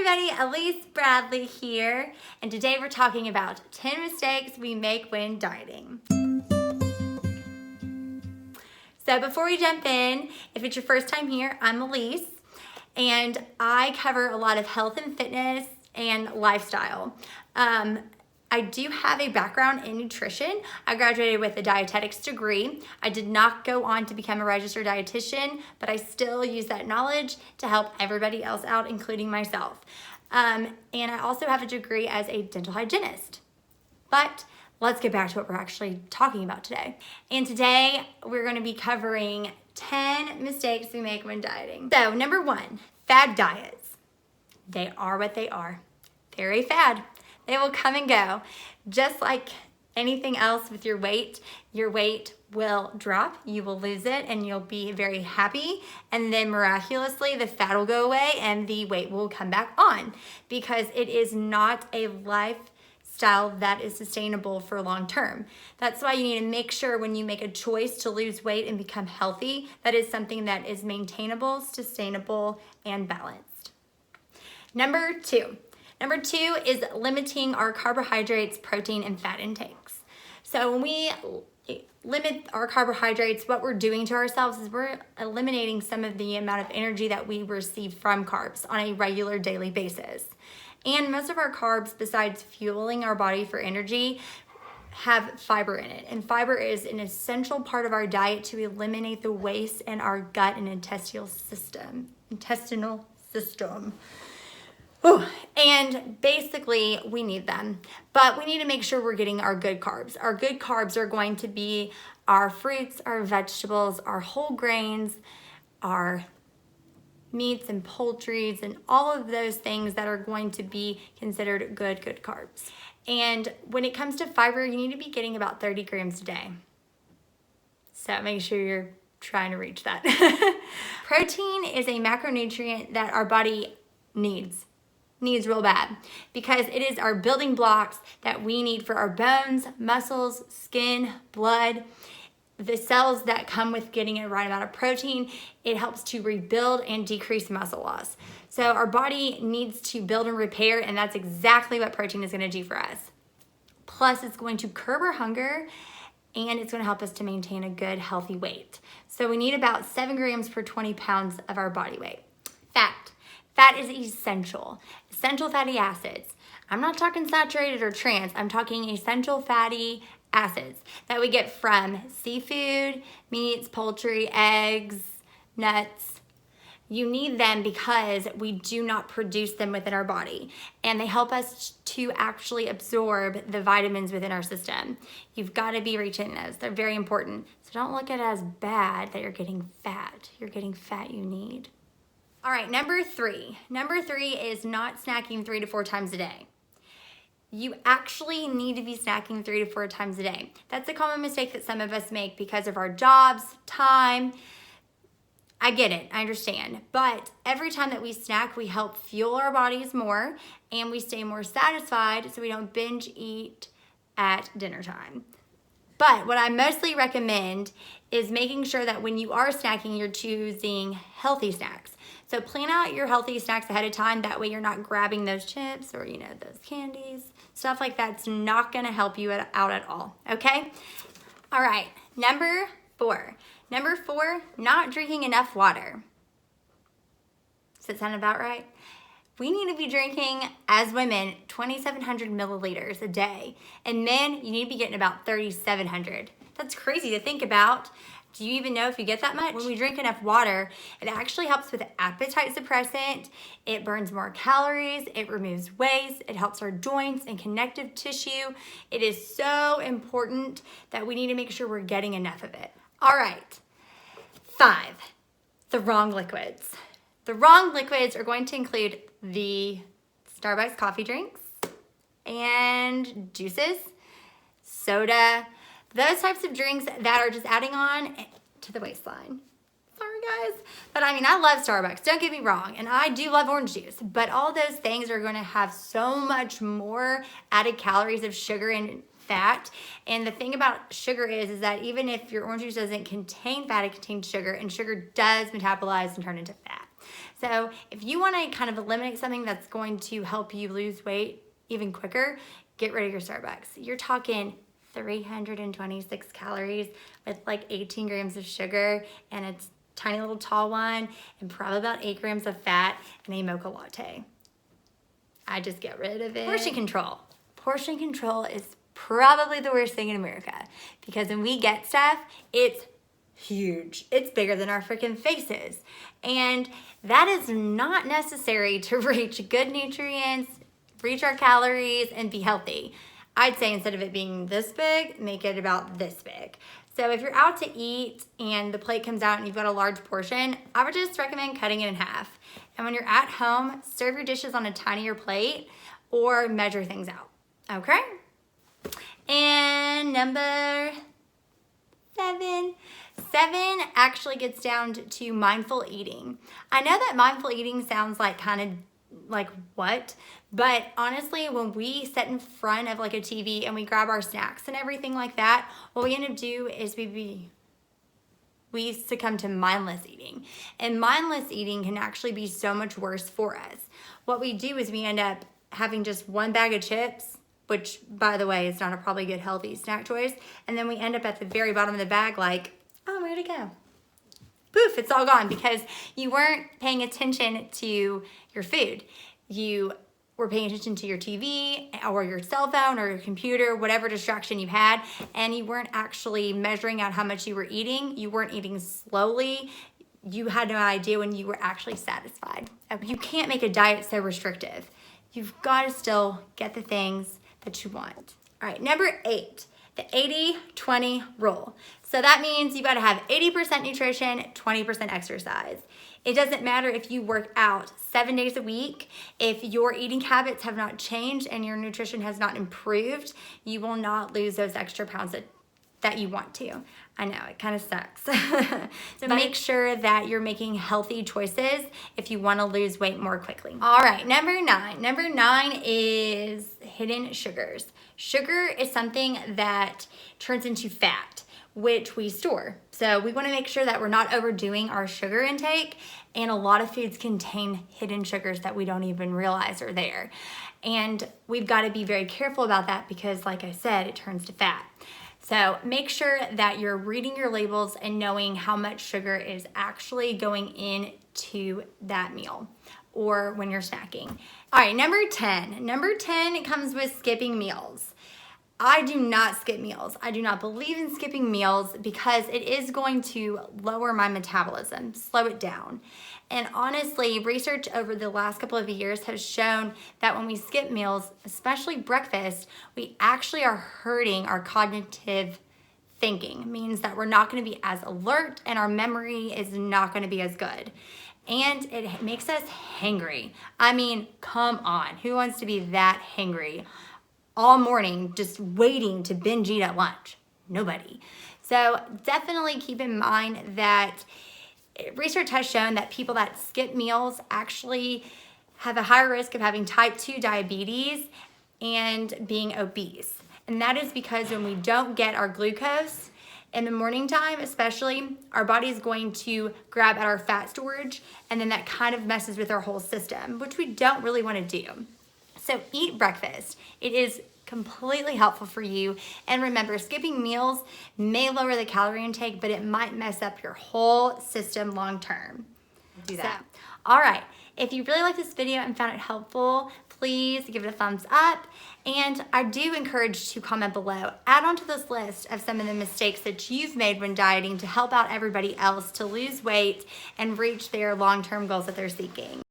everybody, Elise Bradley here, and today we're talking about 10 mistakes we make when dieting. So before we jump in, if it's your first time here, I'm Elise, and I cover a lot of health and fitness and lifestyle. I do have a background in nutrition. I graduated with a dietetics degree. I did not go on to become a registered dietitian, but I still use that knowledge to help everybody else out, including myself. And I also have a degree as a dental hygienist. But let's get back to what we're actually talking about today. And today we're going to be covering 10 mistakes we make when dieting. So number 1, fad diets. They are what they are. They're a fad. They will come and go. Just like anything else with your weight will drop, you will lose it, and you'll be very happy. And then miraculously, the fat will go away and the weight will come back on, because it is not a lifestyle that is sustainable for long term. That's why you need to make sure when you make a choice to lose weight and become healthy, that is something that is maintainable, sustainable, and balanced. Number 2 is limiting our carbohydrates, protein, and fat intakes. So when we limit our carbohydrates, what we're doing to ourselves is we're eliminating some of the amount of energy that we receive from carbs on a regular daily basis. And most of our carbs, besides fueling our body for energy, have fiber in it. And fiber is an essential part of our diet to eliminate the waste in our gut and intestinal system. Ooh, and basically we need them, but we need to make sure we're getting our good carbs. Our good carbs are going to be our fruits, our vegetables, our whole grains, our meats and poultries, and all of those things that are going to be considered good carbs. And when it comes to fiber, you need to be getting about 30 grams a day. So make sure you're trying to reach that. Protein is a macronutrient that our body needs real bad, because it is our building blocks that we need for our bones, muscles, skin, blood. The cells that come with getting a right amount of protein, it helps to rebuild and decrease muscle loss. So our body needs to build and repair, and that's exactly what protein is going to do for us. Plus, it's going to curb our hunger, and it's going to help us to maintain a good, healthy weight. So we need about 7 grams per 20 pounds of our body weight. Fat is essential fatty acids. I'm not talking saturated or trans. I'm talking essential fatty acids that we get from seafood, meats, poultry, eggs, nuts. You need them because we do not produce them within our body, and they help us to actually absorb the vitamins within our system. You've got to be reaching those. They're very important. So don't look at it as bad that you're getting fat. You're getting fat you need. All right, number 3. Number 3 is not snacking 3 to 4 times a day. You actually need to be snacking 3 to 4 times a day. That's a common mistake that some of us make because of our jobs, time. I get it, I understand. But every time that we snack, we help fuel our bodies more, and we stay more satisfied so we don't binge eat at dinner time. But what I mostly recommend is making sure that when you are snacking, you're choosing healthy snacks. So plan out your healthy snacks ahead of time. That way you're not grabbing those chips or, those candies. Stuff like that's not going to help you out at all, okay? All right, number 4. Number 4, not drinking enough water. Does that sound about right? We need to be drinking, as women, 2,700 milliliters a day. And men, you need to be getting about 3,700. That's crazy to think about. Do you even know if you get that much? When we drink enough water, it actually helps with appetite suppressant. It burns more calories. It removes waste. It helps our joints and connective tissue. It is so important that we need to make sure we're getting enough of it. All right, 5, the wrong liquids. The wrong liquids are going to include the Starbucks coffee drinks and juices, soda, those types of drinks that are just adding on to the waistline. Sorry guys, but I love Starbucks, don't get me wrong, and I do love orange juice, but all those things are going to have so much more added calories of sugar and fat. And the thing about sugar is that even if your orange juice doesn't contain fat, it contains sugar, and sugar does metabolize and turn into fat. So if you want to kind of eliminate something that's going to help you lose weight even quicker, get rid of your Starbucks. You're talking 326 calories with like 18 grams of sugar and a tiny little tall one and probably about 8 grams of fat and a mocha latte. I just get rid of it. Portion control. Portion control is probably the worst thing in America because when we get stuff, it's huge. It's bigger than our freaking faces. And that is not necessary to reach good nutrients, reach our calories, and be healthy. I'd say instead of it being this big, make it about this big. So if you're out to eat and the plate comes out and you've got a large portion, I would just recommend cutting it in half. And when you're at home, serve your dishes on a tinier plate or measure things out, okay? And number 7. 7 actually gets down to mindful eating. I know that mindful eating sounds like kind of like what? But honestly, when we sit in front of like a TV and we grab our snacks and everything like that, what we end up do is we succumb to mindless eating. And mindless eating can actually be so much worse for us. What we do is we end up having just one bag of chips, which by the way is not a probably good healthy snack choice, and then we end up at the very bottom of the bag like, oh, where'd it go? Poof, it's all gone because you weren't paying attention to your food. You were paying attention to your TV or your cell phone or your computer, whatever distraction you had, and you weren't actually measuring out how much you were eating. You weren't eating slowly. You had no idea when you were actually satisfied. You can't make a diet so restrictive. You've got to still get the things that you want. All right, number 8, the 80-20 rule. So that means you got to have 80% nutrition, 20% exercise. It doesn't matter if you work out 7 days a week. If your eating habits have not changed and your nutrition has not improved, you will not lose those extra pounds that you want to. I know, it kind of sucks. So make sure that you're making healthy choices if you want to lose weight more quickly. All right, number 9. Number 9 is hidden sugars. Sugar is something that turns into fat, which we store. So we want to make sure that we're not overdoing our sugar intake, and a lot of foods contain hidden sugars that we don't even realize are there. And we've got to be very careful about that because like I said, it turns to fat. So make sure that you're reading your labels and knowing how much sugar is actually going into that meal or when you're snacking. All right, number 10. Number 10 comes with skipping meals. I do not skip meals. I do not believe in skipping meals because it is going to lower my metabolism, slow it down. And honestly, research over the last couple of years has shown that when we skip meals, especially breakfast, we actually are hurting our cognitive thinking. It means that we're not going to be as alert and our memory is not going to be as good. And it makes us hangry. I mean, come on. Who wants to be that hangry all morning just waiting to binge eat at lunch? Nobody. So definitely keep in mind that research has shown that people that skip meals actually have a higher risk of having type 2 diabetes and being obese. And that is because when we don't get our glucose in the morning time, especially, our body is going to grab at our fat storage, and then that kind of messes with our whole system, which we don't really want to do. So eat breakfast. It is completely helpful for you. And remember, skipping meals may lower the calorie intake, but it might mess up your whole system long term. Do that. So, all right. If you really like this video and found it helpful, please give it a thumbs up. And I do encourage to comment below. Add onto this list of some of the mistakes that you've made when dieting to help out everybody else to lose weight and reach their long-term goals that they're seeking.